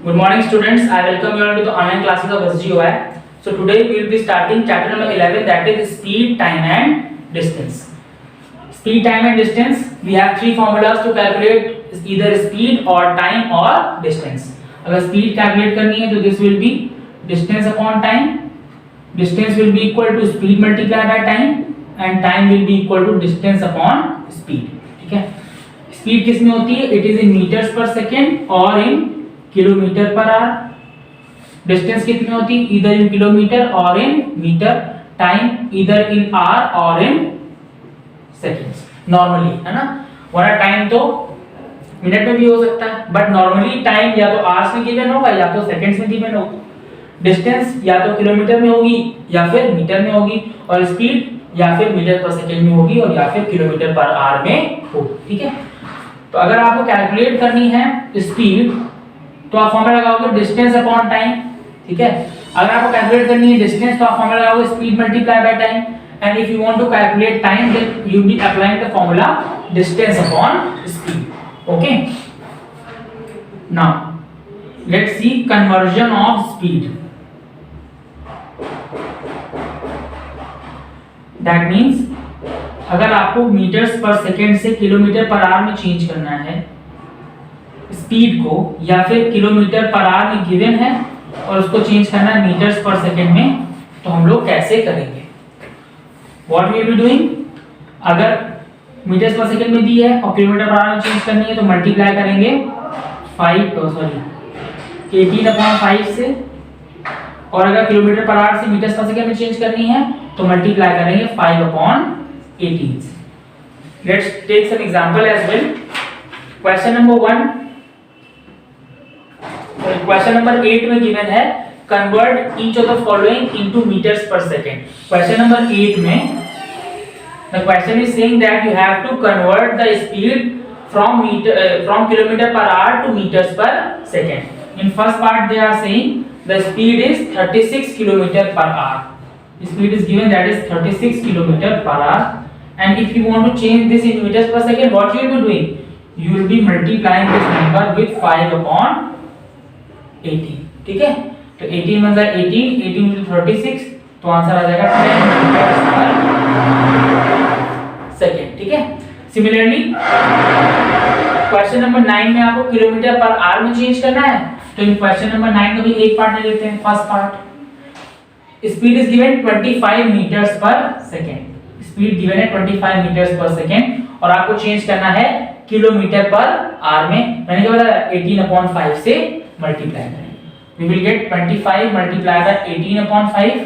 Good morning students, I welcome you all to the online classes of SGOI. So today we will be starting chapter number 11, that is speed, time and distance. Speed, time and distance, we have three formulas to calculate either speed or time or distance. अगर speed calculate करनी है तो this will be distance upon time. Distance will be equal to speed multiplied by time and time will be equal to distance upon speed. ठीक है? Speed किस में होती है? It is in meters per second और in kilometre per our. Distance कितनी होती है? इधर इन किलोमीटर और इन मीटर. टाइम इधर इन आवर और इन सेकंड्स नॉर्मली, है ना. वरना टाइम तो मिनट में भी हो सकता है, बट नॉर्मली टाइम या तो आवर्स में गिवन होगा या तो सेकंड्स में गिवन होगा. डिस्टेंस या तो किलोमीटर में होगी या फिर मीटर में होगी और स्पीड या फिर मीटर पर सेकंड में होगी और या फिर किलोमीटर पर आवर में होगी. ठीक है. तो अगर आपको कैलकुलेट करनी है स्पीड तो आप फॉर्मूला लगाओगे डिस्टेंस अपॉन टाइम. ठीक है. अगर आपको कैलकुलेट करनी है डिस्टेंस तो आप फॉर्मूला लगाओगे speed multiply by time. And if you want to calculate time then you be applying the formula distance upon speed. Okay. Now let's see conversion of speed. That means अगर आपको metres per second से kilometre per our में change करना है speed को, या फिर kilometre per our में गिवन है और उसको चेंज करना है मीटर्स पर सेकंड में, तो हम लोग कैसे करेंगे? What we will be doing? अगर मीटर्स पर सेकंड में दी है और किलोमीटर पर आवर में चेंज करनी है तो मल्टीप्लाई करेंगे 18/5 से, और अगर किलोमीटर पर आवर से मीटर्स पर सेकंड में चेंज करनी है तो मल्टीप्लाई करेंगे 5/18 से. Let's take some example as well. Question number 1, question number 8 में गिवन है convert each of the following into metres per second. Question number 8 में the question is saying that you have to convert the speed from kilometre per hour to metres per second. In first part they are saying the speed is 36 kilometre per hour. Speed is given, that is 36 kilometer per hour, and if you want to change this in meters per second, what you will be doing? You will be multiplying this number with 5/18. ठीक है. तो 18 में 18 into 36, तो answer आ जाएगा 10 meters per second. ठीक है. Similarly question number 9 में आपको किलोमीटर पर आवर में चेंज करना है, तो इन क्वेश्चन नंबर 9 का भी एक पार्ट ले लेते हैं. First part, speed is given 25 metres per second. Speed given है 25 मीटर्स पर सेकेंड और आपको चेंज करना है किलोमीटर पर आवर में. मैंने क्या बताया? 18/5 से मल्टीप्लाई करेंगे. We will get 25 multiply by 18/5.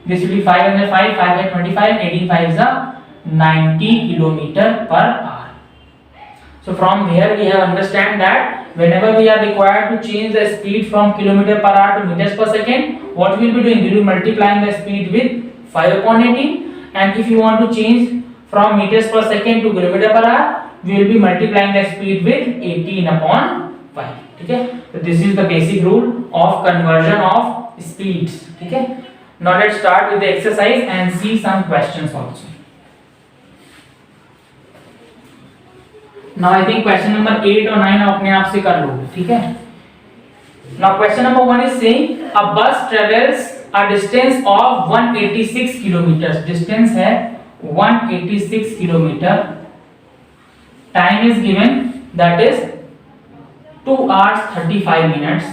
This will be 5 under 5, 5 by 25, 18 5 is 90 kilometer per hour. So from here we have understand that whenever we are required to change the speed from kilometer per hour to meters per second, what we will be doing? We will be multiplying the speed with 5/18, and if you want to change from meters per second to kilometer per hour, we will be multiplying the speed with 18/5. ठीक है. So this is the basic rule of conversion of speeds. ठीक है. Now let's start with the exercise and see some questions also. Now I think question number 8 और 9 आप अपने आप से कर लोगे. ठीक है. Now question number 1 is saying a bus travels a distance of 186 kilometers. Distance है 186 kilometer. Time is given, that is 2 hours 35 minutes.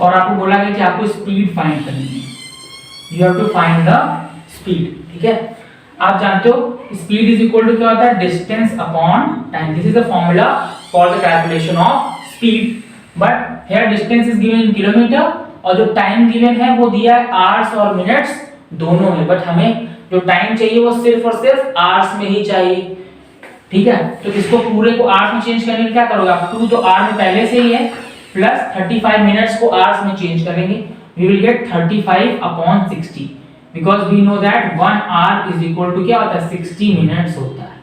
और आपको बोला गया कि आपको स्पीड फाइंड करनी है. You have to find the speed. ठीक है. आप जानते हो स्पीड इज इक्वल टू क्या होता है? Distance upon time. This is the formula for the calculation of speed. But here distance is given in kilometre और जो टाइम गिवन है वो दिया है आवर्स और मिनट्स दोनों में. बट हमें जो टाइम चाहिए वो सिर्फ और सिर्फ आवर्स में ही चाहिए. ठीक है. तो इसको पूरे को आवर्स में चेंज करने के लिए क्या करोगे आप? 2 तो आवर में पहले से ही है, प्लस 35 मिनट्स को आवर्स में चेंज करेंगे. We will get 35/60 because we know that 1 hour is equal to क्या होता है? 60 minutes होता है.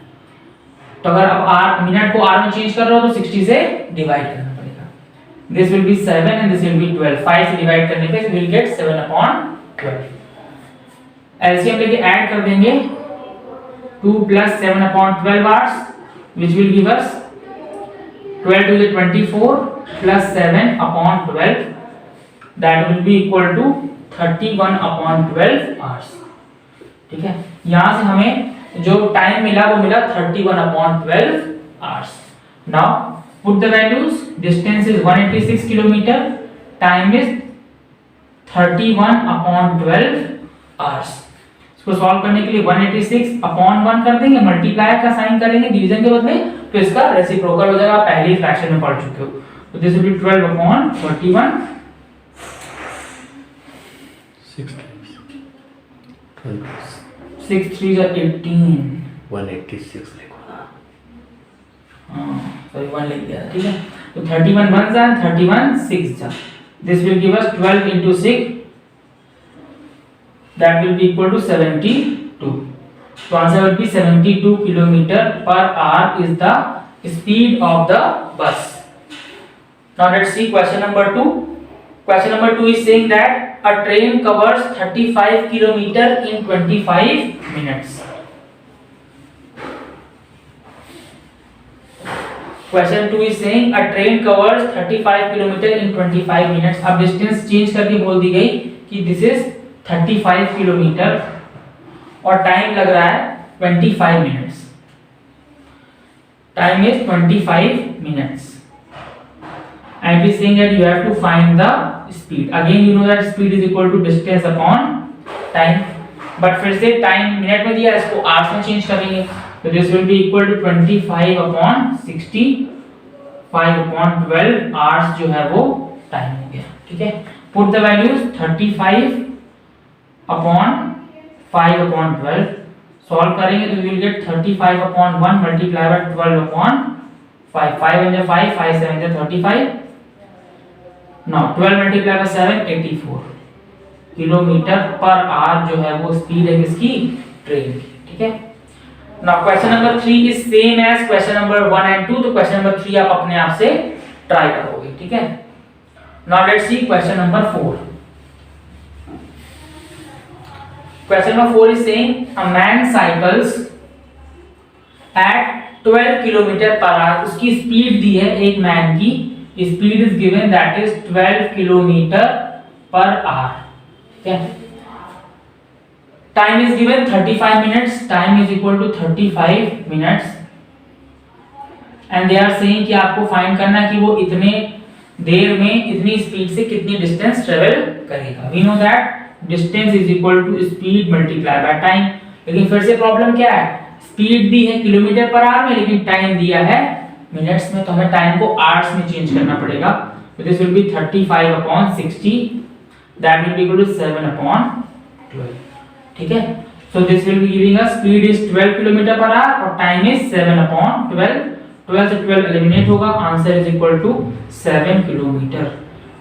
तो अगर अब आर मिनट को आर में चेंज कर रहे हो तो 60 से डिवाइड करना पड़ेगा. This will be 7 and this will be 12. 5 से डिवाइड करने पे we will get 7/12. एलसीएम लेके ऐड कर देंगे 2 + 7/12 hours which will give us 12 to the 24 plus 7 upon 12, that will be equal to 31 upon 12 hours. ठीक है, यहाँ से हमें जो टाइम मिला वो मिला 31 upon 12 hours. Now put the values. Distance is 186 kilometer. Time is 31 upon 12 hours. इसको सॉल्व करने के लिए 186 अपॉन 1 कर देंगे, मल्टीप्लाई का साइन करेंगे डिवीजन के बदले, तो इसका रेसिप्रोकल हो जाएगा. पहले ही फ्रैक्शन में पढ़ चुके हो. तो this will B 12 upon 31. 6 3 is 18. 186 लिखो ना. हां सॉरी 1 लिख दिया. ठीक है, तो 31 1 जा 31 6 जा. This will give us 12 into 6, that will be equal to 72. So answer will be 72 kilometer per hour is the speed of the bus. Now let's see question number 2. Question number 2 is saying that a train covers 35 kilometer in 25 minutes. Question 2 is saying a train covers 35 kilometer in 25 minutes. अब distance change करके बोल दी गई कि this is 35 kilometre और time लग रहा है 25 minutes. Time is 25 minutes and it is saying that you have to find the speed. Again you know that speed is equal to distance upon time, but फिर से time minute में दिया, इसको hours में change करेंगे, तो this will be equal to 25 upon 60, 5 upon 12 hours जो है वो टाइम हो गया. ठीक है, put the values 35 upon 5 upon 12, solve करेंगे तो will get 35 upon 1 multiply by 12 upon 5. 5 1 5, 5 7 35. Now 12 multiply by 7 84 kilometre per our जो है वो स्पीड है किसकी, ट्रेन की. ठीक है, now question number 3 is same as question number 1 and 2. तो क्वेश्चन नंबर 3 आप अपने आप से ट्राई करोगे. ठीक है, now let's C question number 4. Question number 4 is saying a man cycles at 12 km per hour. उसकी स्पीड दी है एक मैन की, speed is given that is 12 km per hour. ठीक है, time is given 35 minutes. Time is equal to 35 minutes and they are saying कि आपको find करना है कि वो इतने देर में इतनी स्पीड से कितनी डिस्टेंस ट्रेवल करेगा. We know that distance is equal to speed multiply by time. लेकिन फिर से प्रॉब्लम क्या है, स्पीड दी है किलोमीटर पर आवर में, लेकिन टाइम दिया है मिनट्स में, तो हमें टाइम को आवर्स में चेंज करना पड़ेगा. तो this will be 35 upon 60, that will be equal to 7 upon 12. ठीक है, so this will be giving us speed is 12 kilometre per hour और टाइम इज 7 अपॉन 12. 12 से 12 एलिमिनेट होगा, answer is equal to 7 kilometre.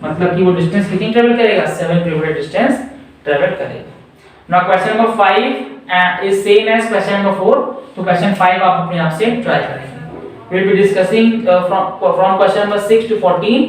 मतलब कि वो डिस्टेंस कितनी travel करेगा, 7 किलोमीटर डिस्टेंस ट्रेवल करेगा. Now question number 5 is same as question number 4. तो क्वेश्चन 5 आप अपने आप से ट्राई करेंगे. We will be discussing from question number 6 to 14